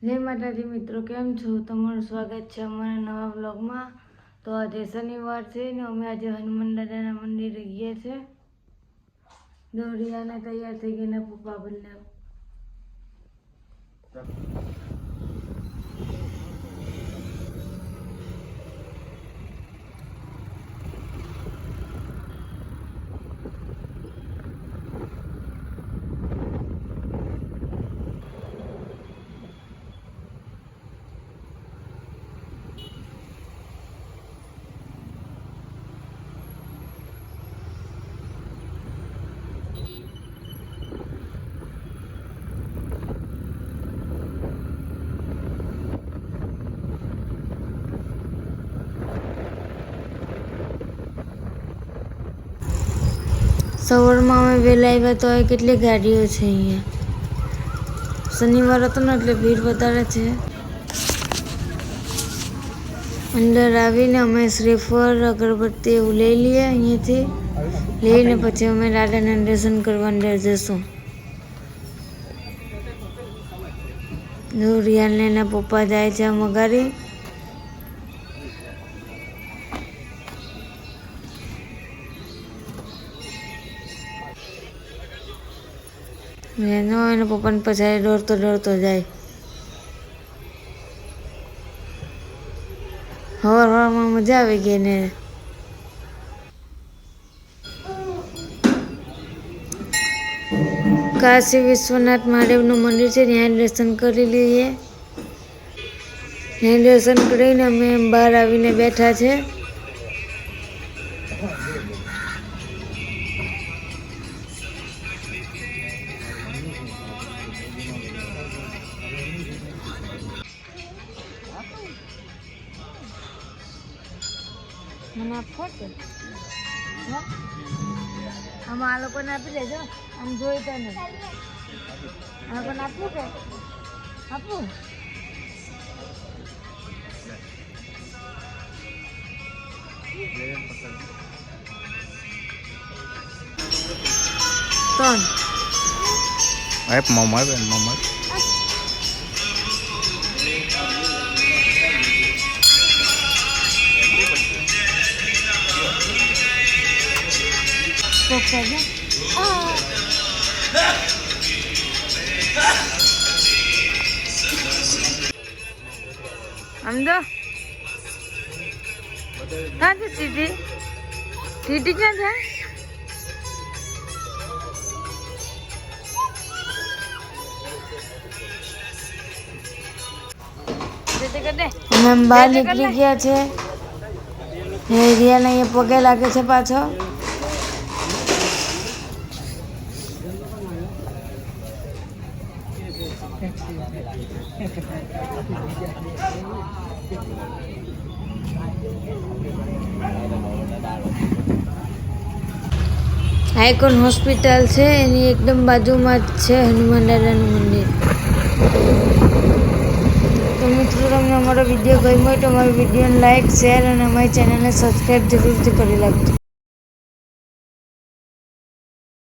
જય માતાજી મિત્રો, કેમ છો? તમારું સ્વાગત છે અમારા નવા બ્લોગમાં। તો આજે શનિવાર છે ને અમે આજે હનુમાન દાદાના મંદિરે ગયા છે। દોરિયાને તૈયાર થઈ ગઈને પપ્પા બંને। સવારમાં અમે વહેલા આવ્યા તો કેટલી ગાડીઓ છે અહીંયા। શનિવાર હતો ને એટલે ભીડ વધારે છે। અંદર આવીને અમે શ્રીફળ અગરબત્તી એવું લઈ લઈએ અહીંયાથી। લઈને પછી અમે દાદાના દર્શન કરવા અંદર જશું। રિયાને એના પપ્પા જાય છે મગારી। એના પપ્પાને પછી દોડતો જાય। હવામાં મજા આવી ગઈ ને। કાશી વિશ્વનાથ મહાદેવનું મંદિર છે, ત્યાં દર્શન કરી લઈએ। ત્યાં દર્શન કરીને અમે બહાર આવીને બેઠા છે। મને આપો છે આમાં આ લોકોને આપી દેજો। આમ જોઈ તો નહીં આ લોકોને આપવું કે આપવું? ત્રણ એપ મોમર સમજો ક્યાં છે ટીટી? ટીટી ક્યાં છે? અમે બહાર નીકળી ગયા છે। રિયાને અહીંયા પગે લાગે છે પાછો। આઇકોન હોસ્પિટલ છે, એની એકદમ બાજુમાં જ છે હનુમાન દાદાનું મંદિર। તો મિત્રો, તમને અમારો વિડીયો ગમ્યો હોય તો અમારી વિડીયોને લાઈક, શેર અને અમારી ચેનલને સબસ્ક્રાઈબ જરૂરથી કરી નાખજો।